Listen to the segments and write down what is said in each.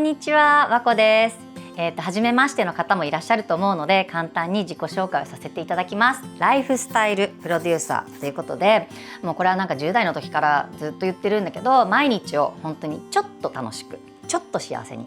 にちは、わこです。初めましての方もいらっしゃると思うので、簡単に自己紹介をさせていただきます。ライフスタイルプロデューサーということで、もうこれはなんか10代の時からずっと言ってるんだけど、毎日を本当にちょっと楽しく、ちょっと幸せに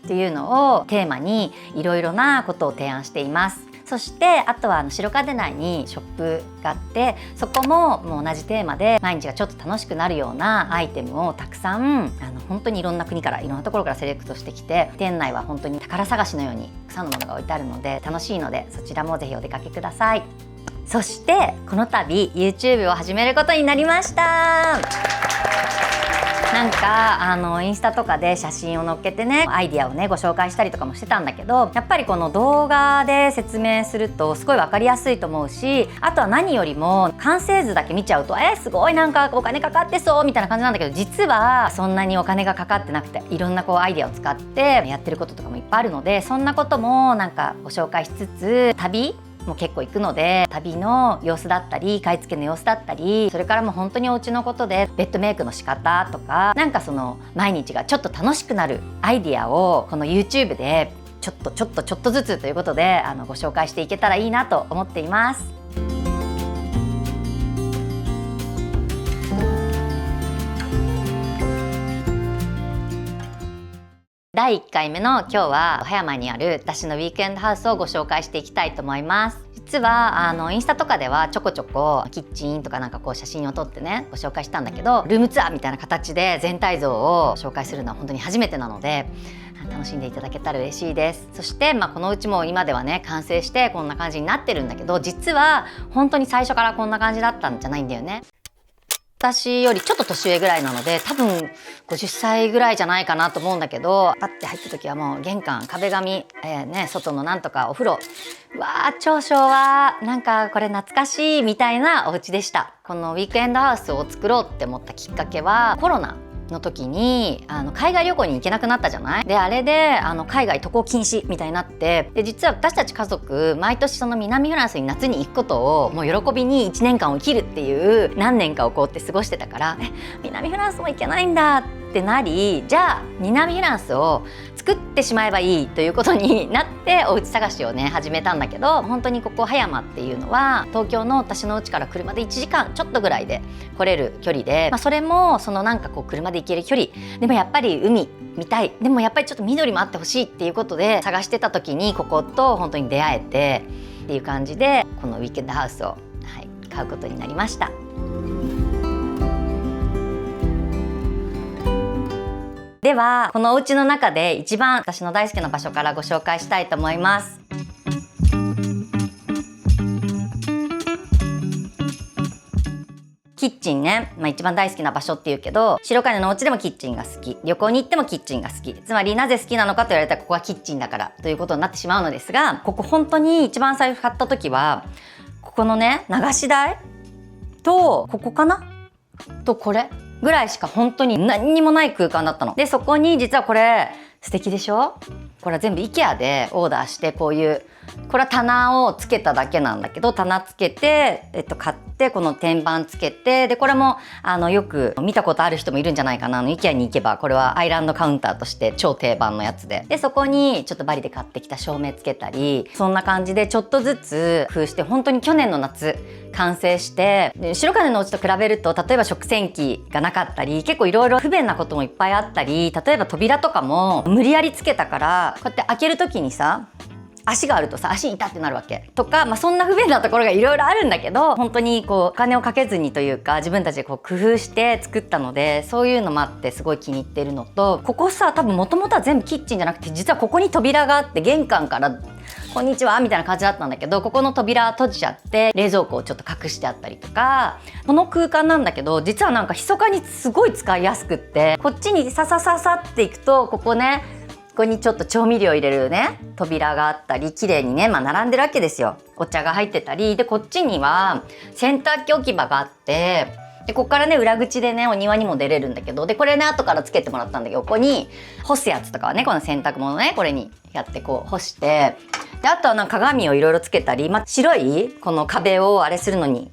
っていうのをテーマにいろいろなことを提案しています。そしてあとは白金内にショップがあって、そこも同じテーマで毎日がちょっと楽しくなるようなアイテムをたくさん本当にいろんな国からいろんなところからセレクトしてきて、店内は本当に宝探しのようにたくさんのものが置いてあるので楽しいので、そちらもぜひお出かけください。そしてこの度 YouTube を始めることになりました。なんかインスタとかで写真を載っけてね、アイディアをねご紹介したりとかもしてたんだけど、やっぱりこの動画で説明するとすごい分かりやすいと思うし、あとは何よりも完成図だけ見ちゃうとすごいなんかお金かかってそうみたいな感じなんだけど、実はそんなにお金がかかってなくて、いろんなアイディアを使ってやってることとかもいっぱいあるので、そんなこともなんかご紹介しつつ、旅もう結構行くので、旅の様子だったり買い付けの様子だったり、それからもう本当にお家のことでベッドメイクの仕方とか、なんかその毎日がちょっと楽しくなるアイディアをこの YouTube でちょっとずつということでご紹介していけたらいいなと思っています。第1回目の今日は葉山にある私のウィークエンドハウスをご紹介していきたいと思います。実はインスタとかではちょこちょこキッチンとかなんか写真を撮ってねご紹介したんだけど、ルームツアーみたいな形で全体像を紹介するのは本当に初めてなので、楽しんでいただけたら嬉しいです。そしてこのうちも今ではね完成してこんな感じになってるんだけど、実は本当に最初からこんな感じだったんじゃないんだよね。私よりちょっと年上ぐらいなので、多分50歳ぐらいじゃないかなと思うんだけど、パッて入った時はもう玄関壁紙、外のなんとかお風呂、わー超昭和、なんかこれ懐かしいみたいなお家でした。このウィークエンドハウスを作ろうって思ったきっかけは、コロナの時に海外旅行に行けなくなったじゃない。であれで海外渡航禁止みたいになって、で実は私たち家族毎年その南フランスに夏に行くことをもう喜びに1年間を生きるっていう何年かをって過ごしてたから、南フランスも行けないんだってなり、じゃあ南フランスを作ってしまえばいいということになってお家探しをね始めたんだけど、本当にここ葉山っていうのは東京の私の家から車で1時間ちょっとぐらいで来れる距離で、それもそのなんか車で行ける距離でもやっぱり海見たい、でもやっぱりちょっと緑もあってほしいっていうことで探してた時にここと本当に出会えてっていう感じで、このウィークエンドハウスを、買うことになりました。ではこのお家の中で一番私の大好きな場所からご紹介したいと思います。キッチンね、一番大好きな場所っていうけど、白金のお家でもキッチンが好き、旅行に行ってもキッチンが好き、つまりなぜ好きなのかと言われたらここはキッチンだからということになってしまうのですが、ここ本当に一番最初買った時はここのね流し台とここかなとこれぐらいしか本当に何にもない空間だったの。でそこに実はこれ素敵でしょ。これは全部 IKEA でオーダーして、こういうこれは棚をつけただけなんだけど、棚つけて、買ってこの天板つけて、でこれもよく見たことある人もいるんじゃないかな。IKEA に行けばこれはアイランドカウンターとして超定番のやつで、そこにちょっとバリで買ってきた照明つけたり、そんな感じでちょっとずつ工夫して、本当に去年の夏完成して、白金のお家と比べると例えば食洗機がなかったり、結構いろいろ不便なこともいっぱいあったり、例えば扉とかも無理やりつけたから、こうやって開ける時にさ足があるとさ足痛ってなるわけとか、そんな不便なところがいろいろあるんだけど、本当にお金をかけずにというか自分たちで工夫して作ったので、そういうのもあってすごい気に入ってるのと、ここさ多分もともとは全部キッチンじゃなくて、実はここに扉があって、玄関からこんにちはみたいな感じだったんだけど、ここの扉閉じちゃって冷蔵庫をちょっと隠してあったりとか、この空間なんだけど実はなんか密かにすごい使いやすくって、こっちにささささっていくとここね、ここにちょっと調味料入れるね扉があったり、綺麗にね並んでるわけですよ。お茶が入ってたりで、こっちには洗濯機置き場があって、でここからね裏口でねお庭にも出れるんだけど、でこれね後からつけてもらったんだけど、ここに干すやつとかはね、この洗濯物ねこれにやって干して、であとはなんか鏡をいろいろつけたり、白いこの壁をあれするのに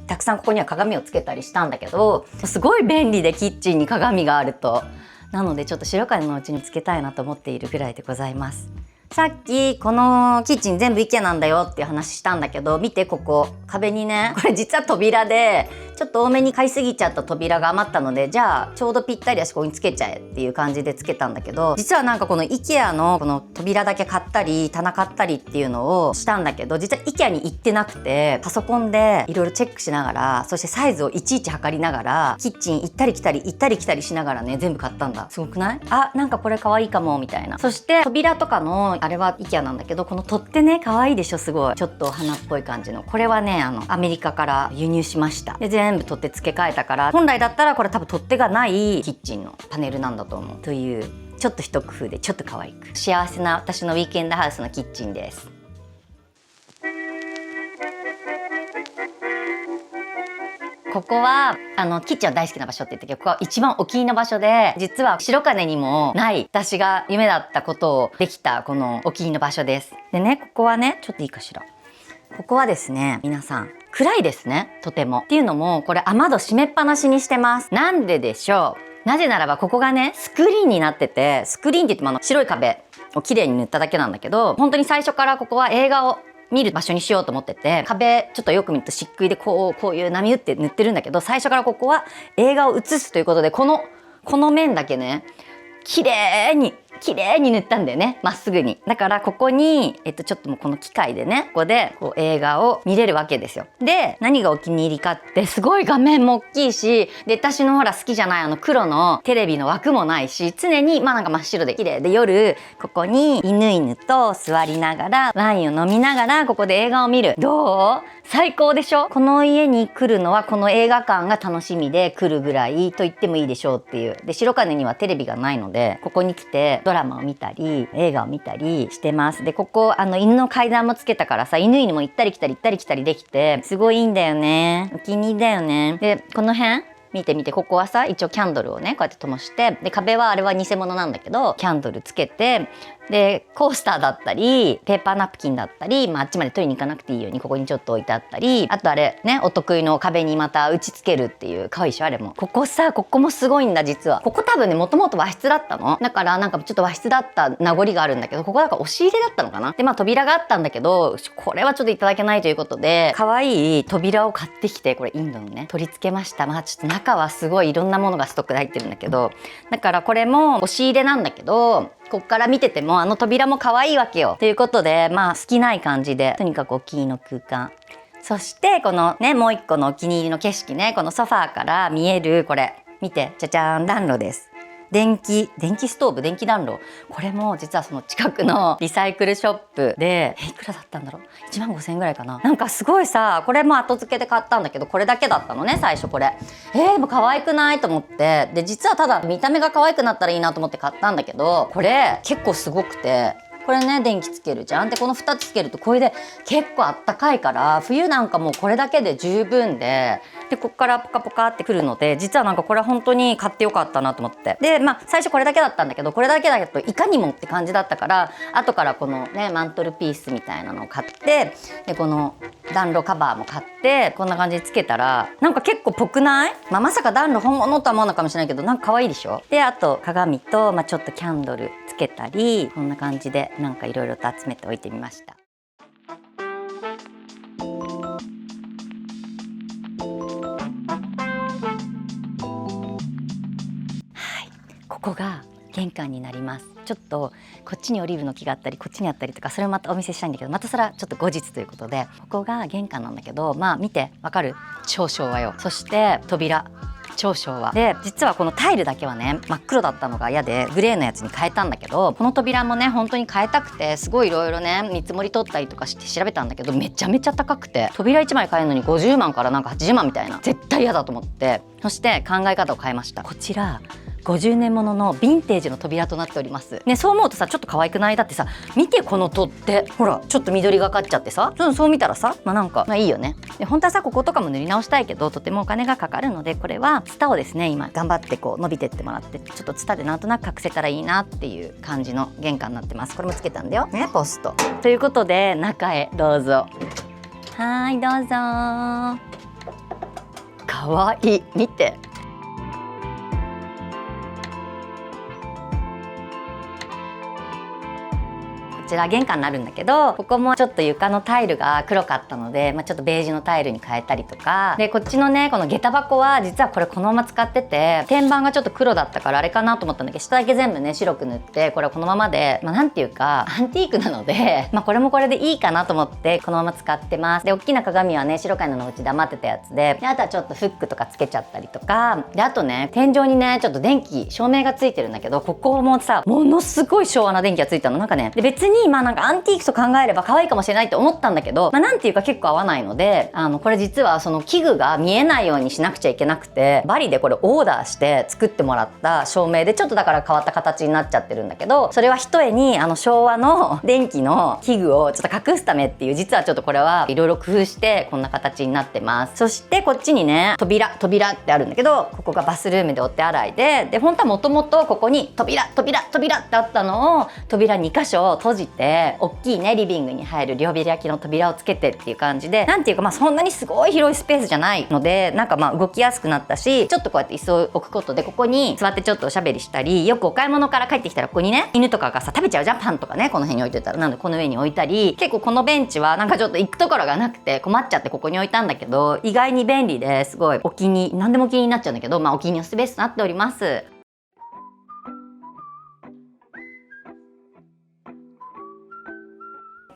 たくさんここには鏡をつけたりしたんだけど、すごい便利でキッチンに鏡があると。なのでちょっと白金のうちにつけたいなと思っているぐらいでございます。さっきこのキッチン全部 IKEA なんだよっていう話したんだけど、見てここ壁にね、これ実は扉でちょっと多めに買いすぎちゃった扉が余ったので、じゃあちょうどぴったりだしここにつけちゃえっていう感じでつけたんだけど、実はなんかこの IKEA のこの扉だけ買ったり棚買ったりっていうのをしたんだけど、実は IKEA に行ってなくて、パソコンでいろいろチェックしながら、そしてサイズをいちいち測りながら、キッチン行ったり来たり行ったり来たりしながらね、全部買ったんだ。すごくない？あ、なんかこれ可愛いかもみたいな。そして扉とかのあれは IKEA なんだけど、この取っ手ね、可愛いでしょ。すごいちょっとお花っぽい感じの、これはねアメリカから輸入しました。で全部取っ手付け替えたから、本来だったらこれ多分取っ手がないキッチンのパネルなんだと思うという、ちょっと一工夫でちょっと可愛く幸せな私のウィークエンドハウスのキッチンです。ここはキッチンは大好きな場所って言ったけど、ここは一番お気に入りの場所で、実は白金にもない私が夢だったことをできたこのお気に入りの場所です。でね、ここはね、ちょっといいかしら、ここはですね、皆さん暗いですね、とても。っていうのもこれ雨戸閉めっぱなしにしてます。なんででしょう。なぜならばここがねスクリーンになってて、スクリーンって言っても白い壁を綺麗に塗っただけなんだけど、本当に最初からここは映画を見る場所にしようと思ってて、壁ちょっとよく見ると漆喰でこういう波打って塗ってるんだけど、最初からここは映画を映すということで、この面だけね綺麗に塗ったんだよね、まっすぐに。だからここにちょっともうこの機械でね、ここでこう映画を見れるわけですよ。で何がお気に入りかって、すごい画面も大きいし、で私のほら好きじゃない黒のテレビの枠もないし、常になんか真っ白で綺麗で、夜ここに犬と座りながらワインを飲みながらここで映画を見る。どう？最高でしょ？この家に来るのはこの映画館が楽しみで来るぐらいと言ってもいいでしょうっていう。で白金にはテレビがないので、ここに来てドラマを見たり映画を見たりしてます。でここ犬の階段もつけたからさ、犬にも行ったり来たりできて、すごいいいんだよね。お気に入りだよね。でこの辺見て、ここはさ一応キャンドルをねこうやって灯して、で壁はあれは偽物なんだけどキャンドルつけて、でコースターだったりペーパーナプキンだったり、あっちまで取りに行かなくていいようにここにちょっと置いてあったり、あとあれね、お得意の壁にまた打ち付けるっていう、可愛いでしょあれも。ここもすごいんだ実は。ここ多分ねもともと和室だったの。だからなんかちょっと和室だった名残があるんだけど、ここだから押し入れだったのかな。で扉があったんだけど、これはちょっといただけないということで、可愛い扉を買ってきて、これインドのね取り付けました。ちょっと中はすごいいろんなものがストックで入ってるんだけど、だからこれも押し入れなんだけど、こっから見てても扉も可愛いわけよ。ということで隙きない感じで、とにかくお気に入りの空間。そしてこのねもう一個のお気に入りの景色ね、このソファーから見えるこれ見て、じゃじゃーん、暖炉です。電気ストーブ、電気暖炉。これも実はその近くのリサイクルショップでいくらだったんだろう、15000円ぐらいかな。なんかすごいさ、これも後付けで買ったんだけど、これだけだったのね最初。これでも可愛くないと思って、で実はただ見た目が可愛くなったらいいなと思って買ったんだけど、これ結構すごくて、これね電気つけるじゃん。でこの2つつけるとこれで結構あったかいから、冬なんかもうこれだけで十分で、こっからポカポカってくるので、実はなんかこれ本当に買ってよかったなと思って。で最初これだけだったんだけど、これだけだといかにもって感じだったから、後からこのねマントルピースみたいなのを買って、でこの暖炉カバーも買って、こんな感じでつけたらなんか結構ぽくない？まさか暖炉本物とは思わないかもしれないけど、なんか可愛いでしょ。であと鏡と、ちょっとキャンドルつけたり、こんな感じでなんかいろいろと集めておいてみました。ここが玄関になります。ちょっとこっちにオリーブの木があったりこっちにあったりとか、それをまたお見せしたいんだけど、またそれはちょっと後日ということで、ここが玄関なんだけど、見てわかる？超昭和よ。そして扉超昭和で、実はこのタイルだけはね真っ黒だったのが嫌でグレーのやつに変えたんだけど、この扉もね本当に変えたくて、すごいいろいろね見積もり取ったりとかして調べたんだけど、めちゃめちゃ高くて、扉1枚変えるのに50万からなんか80万みたいな、絶対嫌だと思って、そして考え方を変えました。こちら50年もののヴィンテージの扉となっておりますね。そう思うとさちょっと可愛くない？だってさ見てこの取っ手、ほらちょっと緑がかっちゃってさ、そう見たらさなんかいいよね。で本当はさこことかも塗り直したいけど、とてもお金がかかるので、これはツタをですね今頑張ってこう伸びてってもらって、ちょっとツタでなんとなく隠せたらいいなっていう感じの玄関になってます。これもつけたんだよね、ポストということで、中へどうぞ。はいどうぞ。かわいい、見て。ちら玄関になるんだけど、ここもちょっと床のタイルが黒かったので、ちょっとベージュのタイルに変えたりとかで、こっちのねこの下駄箱は実はこれこのまま使ってて、天板がちょっと黒だったからあれかなと思ったんだけど、下だけ全部ね白く塗って、これはこのままで、なんていうかアンティークなのでこれもこれでいいかなと思ってこのまま使ってます。で、大きな鏡はね白金のうちで余ってたやつで、あとはちょっとフックとかつけちゃったりとかで、あとね天井にねちょっと電気照明がついてるんだけど、ここもさものすごい昭和な電気がついたの。なんかね、で別になんかアンティークと考えれば可愛いかもしれないって思ったんだけど、なんていうか結構合わないので、これ実はその器具が見えないようにしなくちゃいけなくて、バリでこれオーダーして作ってもらった照明で、ちょっとだから変わった形になっちゃってるんだけど、それは一重に昭和の電気の器具をちょっと隠すためっていう、実はちょっとこれはいろいろ工夫してこんな形になってます。そしてこっちにね扉ってあるんだけど、ここがバスルームでお手洗いで、本当はもともとここに扉ってあったのを、扉2箇所閉じて大きいねリビングに入る両開きの扉をつけてっていう感じで、なんていうかそんなにすごい広いスペースじゃないので、なんか動きやすくなったし、ちょっとこうやって椅子を置くことでここに座ってちょっとおしゃべりしたり、よくお買い物から帰ってきたらここにね犬とかがさ食べちゃうじゃん、パンとかね、この辺に置いてたら、なのでこの上に置いたり、結構このベンチはなんかちょっと行くところがなくて困っちゃってここに置いたんだけど、意外に便利ですごい何でもお気に入りになっちゃうんだけど、お気に入りのスペースとなっております。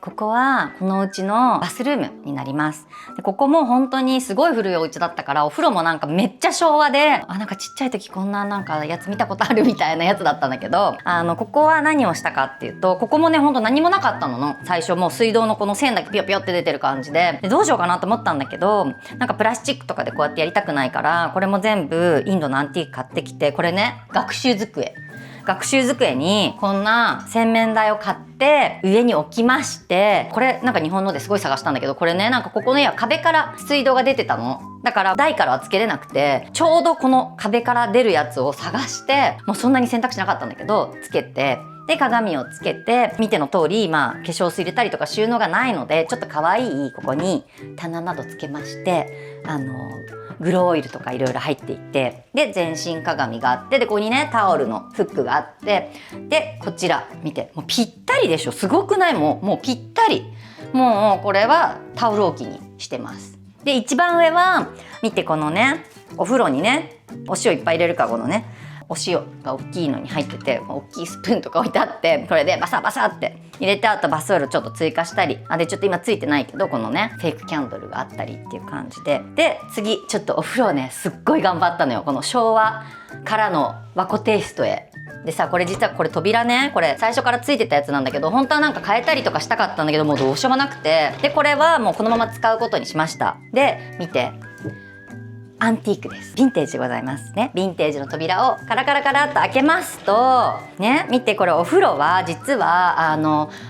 ここはこのうちのバスルームになります。でここも本当にすごい古いお家だったから、お風呂もなんかめっちゃ昭和で、なんかちっちゃい時こんななんかやつ見たことあるみたいなやつだったんだけど、ここは何をしたかっていうと、ここもねほんと何もなかったの。最初もう水道のこの線だけピヨピヨって出てる感じで、どうしようかなと思ったんだけど、なんかプラスチックとかでこうやってやりたくないから、これも全部インドのアンティーク買ってきて、これね学習机にこんな洗面台を買って上に置きまして、これなんか日本のですごい探したんだけど、これねなんかここの家は壁から水道が出てたの。だから台からはつけれなくて、ちょうどこの壁から出るやつを探して、もうそんなに選択肢なかったんだけどつけて、で鏡をつけて、見ての通り化粧水入れたりとか収納がないので、ちょっと可愛いここに棚などつけまして、グローオイルとかいろいろ入っていて、で全身鏡があって、でここにねタオルのフックがあって、でこちら見て、もうぴったりでしょ、すごくない？もうぴったり、もうこれはタオル置きにしてます。で一番上は見て、このねお風呂にねお塩いっぱい入れるかごのねお塩が大きいのに入ってて、大きいスプーンとか置いてあって、これでバサバサって入れて、あとバスオイルちょっと追加したり、でちょっと今ついてないけどこのねフェイクキャンドルがあったりっていう感じで、で次ちょっとお風呂ねすっごい頑張ったのよ、この昭和からの和古テイストへ。でさ、これ実はこれ扉ね、これ最初からついてたやつなんだけど、本当はなんか変えたりとかしたかったんだけど、もうどうしようもなくて、でこれはもうこのまま使うことにしました。で見て、アンティークです。ヴィンテージでございますね。ヴィンテージの扉をカラカラカラっと開けますとね、見て、これお風呂は実は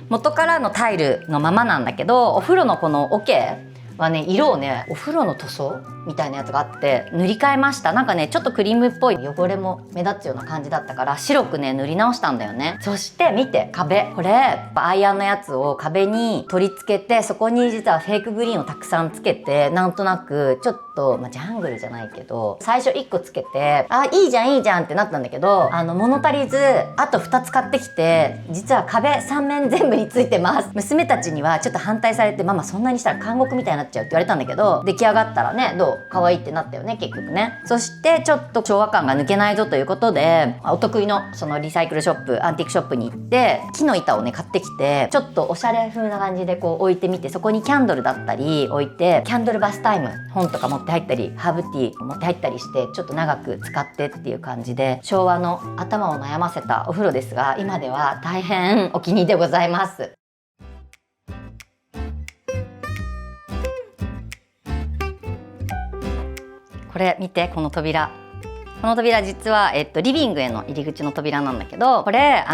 元からのタイルのままなんだけど、お風呂のこの桶はね色をねお風呂の塗装みたいなやつがあって塗り替えました。なんかねちょっとクリームっぽい汚れも目立つような感じだったから白くね塗り直したんだよね。そして見て壁、これアイアンのやつを壁に取り付けて、そこに実はフェイクグリーンをたくさんつけて、なんとなくちょっと、ジャングルじゃないけど最初1個つけて、いいじゃんってなったんだけど、物足りずあと2つ買ってきて、実は壁3面全部についてます。娘たちにはちょっと反対されて、ママそんなにしたら監獄みたいになっちゃうって言われたんだけど、出来上がったらねどう可愛いってなったよね結局ね。そしてちょっと昭和感が抜けないぞということで、お得意のそのリサイクルショップ、アンティークショップに行って木の板をね買ってきて、ちょっとおしゃれ風な感じでこう置いてみて、そこにキャンドルだったり置いて、キャンドルバスタイム本とか持って入ったり、ハーブティー持って入ったりして、ちょっと長く使ってっていう感じで、昭和の頭を悩ませたお風呂ですが、今では大変お気に入りでございます。これ見て、この扉実は、リビングへの入り口の扉なんだけど、これ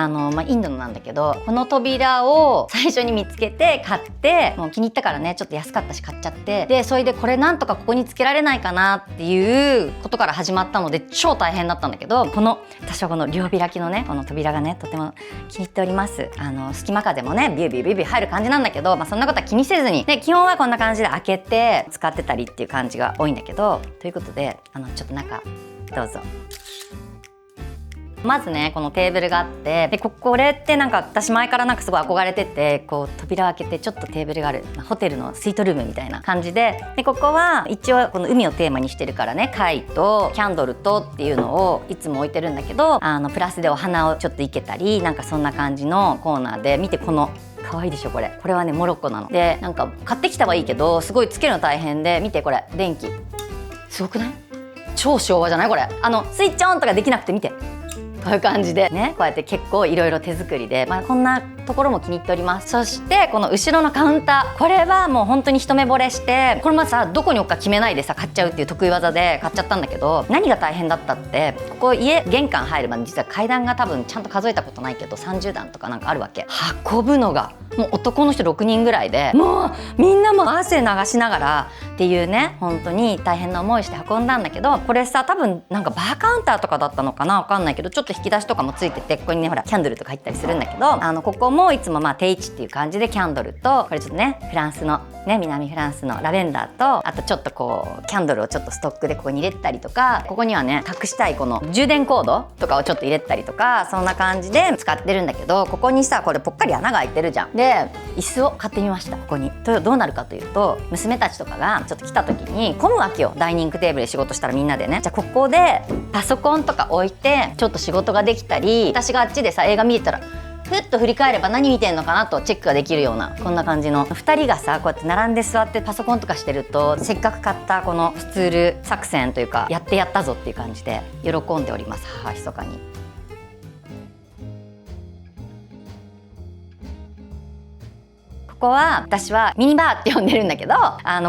インドのなんだけど、この扉を最初に見つけて買って、もう気に入ったからねちょっと安かったし買っちゃって、でそれでこれなんとかここにつけられないかなっていうことから始まったので超大変だったんだけど、私はこの両開きのねこの扉がねとても気に入っております。隙間風もねビュービュービュービュー入る感じなんだけど、そんなことは気にせずに、で基本はこんな感じで開けて使ってたりっていう感じが多いんだけど、ということでちょっと中どうぞ。まずねこのテーブルがあって、でこれってなんか私前からなんかすごい憧れてて、こう扉を開けてちょっとテーブルがある、ホテルのスイートルームみたいな感じで、ここは一応この海をテーマにしてるからね、貝とキャンドルとっていうのをいつも置いてるんだけど、プラスでお花をちょっと生けたりなんかそんな感じのコーナーで、見てこの可愛いでしょこれ。これはねモロッコなので、なんか買ってきたはいいけどすごいつけるの大変で、見てこれ電気すごくない？超昭和じゃないこれ。スイッチオンとかできなくて、見てこういう感じでね、こうやって結構いろいろ手作りで、こんなところも気に入っております。そしてこの後ろのカウンター、これはもう本当に一目惚れして、これまずさどこに置くか決めないでさ買っちゃうっていう得意技で買っちゃったんだけど、何が大変だったって、ここ玄関入るまで実は階段が多分ちゃんと数えたことないけど30段とかなんかあるわけ。運ぶのがもう男の人6人ぐらいで、もうみんなも汗流しながらっていうね、本当に大変な思いして運んだんだけど、これさ多分なんかバーカウンターとかだったのかな、分かんないけどちょっと引き出しとかもついてて、ここにねほらキャンドルとか入ったりするんだけど、ここもいつも定位置っていう感じでキャンドルと、これちょっとねフランスのね、南フランスのラベンダーと、あとちょっとこうキャンドルをちょっとストックでここに入れたりとか、ここにはね隠したいこの充電コードとかをちょっと入れたりとか、そんな感じで使ってるんだけど、ここにさこれぽっかり穴が開いてるじゃん。で椅子を買ってみました。ここにどうなるかというと、娘たちとかがちょっと来た時に混むわけよ。ダイニングテーブルで仕事したらみんなでね、じゃあここでパソコンとか置いてちょっと仕事ができたり、私があっちでさ映画見てたらふっと振り返れば何見てんのかなとチェックができるような、こんな感じの2人がさこうやって並んで座ってパソコンとかしてると、せっかく買ったこのスツール作戦というかやったぞっていう感じで喜んでおります、母密かに。ここは私はミニバーって呼んでるんだけど、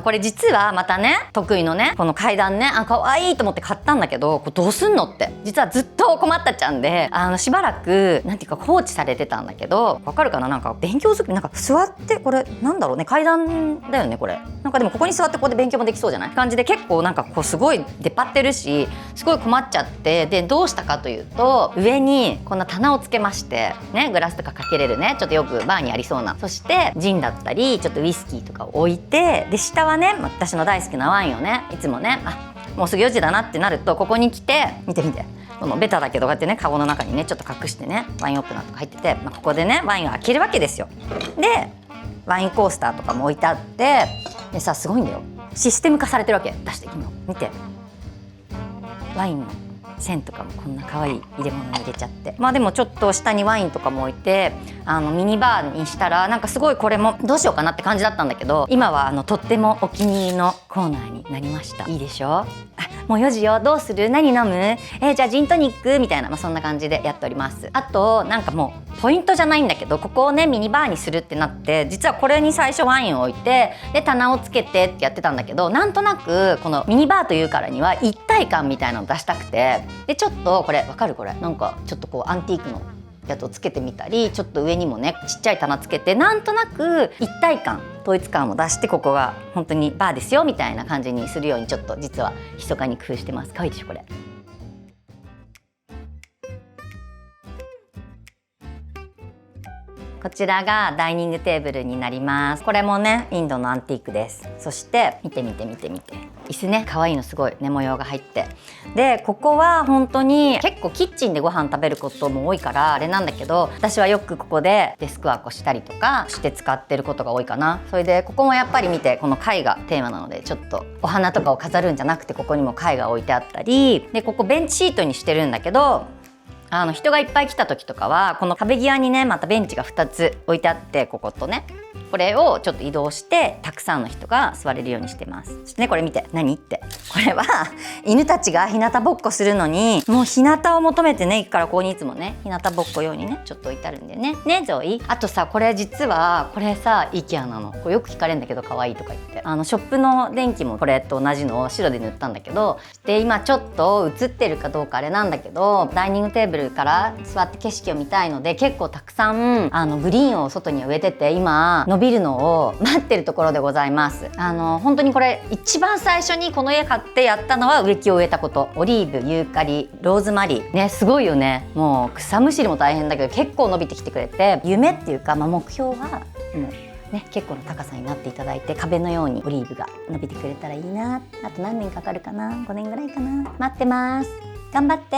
これ実はまたね得意のねこの階段ね、可愛いと思って買ったんだけど、これどうすんのって実はずっと困ったちゃんで、しばらくなんていうか放置されてたんだけど、わかるかな、なんか勉強机なんか座って、これなんだろうね、階段だよねこれ。なんかでもここに座ってここで勉強もできそうじゃない感じで、結構なんかこうすごい出っ張ってるし、すごい困っちゃって、でどうしたかというと、上にこんな棚をつけましてね、グラスとかかけれるね、ちょっとよくバーにありそうな、そしてジンだったりちょっとウイスキーとかを置いて、で下はね私の大好きなワインをね、いつもねもうすぐ4時だなってなるとここに来て、見てこのベタだけどこうやってねカゴの中にねちょっと隠してねワインオープナーとか入ってて、ここでねワインを開けるわけですよ。でワインコースターとかも置いてあって、でさすごいんだよ、システム化されてるわけ。出して今見て、ワインの線とかもこんな可愛い入れ物に入れちゃって、でもちょっと下にワインとかも置いて、ミニバーにしたらなんかすごいこれもどうしようかなって感じだったんだけど、今はとってもお気に入りのコーナーになりました。いいでしょ。もう4時よ、どうする、何飲む、じゃあジントニックみたいな、そんな感じでやっております。あとなんかもうポイントじゃないんだけど、ここをねミニバーにするってなって、実はこれに最初ワインを置いて、で棚をつけてってやってたんだけど、なんとなくこのミニバーというからには一体感みたいなのを出したくて、でちょっとこれわかる、これなんかちょっとこうアンティークのやつをつけてみたり、ちょっと上にもねちっちゃい棚つけて、なんとなく一体感、統一感を出して、ここが本当にバーですよみたいな感じにするようにちょっと実は密かに工夫してます。可愛いでしょこれ。こちらがダイニングテーブルになります。これもねインドのアンティークです。そして見て椅子ね、可愛いのすごいね模様が入って、でここは本当に結構キッチンでご飯食べることも多いからあれなんだけど、私はよくここでデスクワークをしたりとかして使ってることが多いかな。それでここもやっぱり見て、この貝がテーマなので、ちょっとお花とかを飾るんじゃなくてここにも貝が置いてあったりで、ここベンチシートにしてるんだけど、人がいっぱい来た時とかはこの壁際にねまたベンチが2つ置いてあって、こことねこれをちょっと移動してたくさんの人が座れるようにしてます。そしてねこれ見て、何って、これは犬たちが日向ぼっこするのに、もう日向を求めてね行くから、ここにいつもね日向ぼっこ用にねちょっと置いてあるんだよね。ねゾイ。あとさこれ実はこれさ IKEA なの。これよく聞かれるんだけど、可愛いとか言って、ショップの電気もこれと同じのを白で塗ったんだけど、で今ちょっと映ってるかどうかあれなんだけど、ダイニングテーブルから座って景色を見たいので、結構たくさんグリーンを外に植えてて、今伸びるのを待ってるところでございます。本当にこれ一番最初にこの家買ってやったのは植木を植えたこと。オリーブ、ユーカリ、ローズマリーね、すごいよね。もう草むしりも大変だけど結構伸びてきてくれて、夢っていうか、目標はもうね結構の高さになっていただいて、壁のようにオリーブが伸びてくれたらいいな。あと何年かかるかな、5年ぐらいかな。待ってます、頑張って。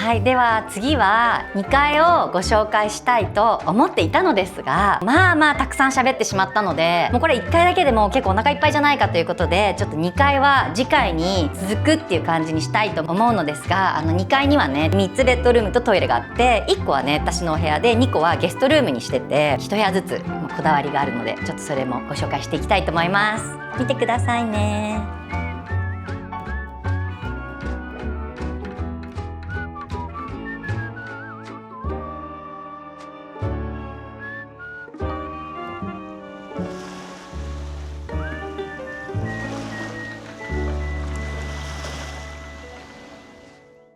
はい、では次は2階をご紹介したいと思っていたのですが、まあたくさん喋ってしまったので、もうこれ1階だけでも結構お腹いっぱいじゃないかということで、ちょっと2階は次回に続くっていう感じにしたいと思うのですが、2階にはね3つベッドルームとトイレがあって、1個はね私のお部屋で、2個はゲストルームにしてて、1部屋ずつこだわりがあるので、ちょっとそれもご紹介していきたいと思います。見てくださいね。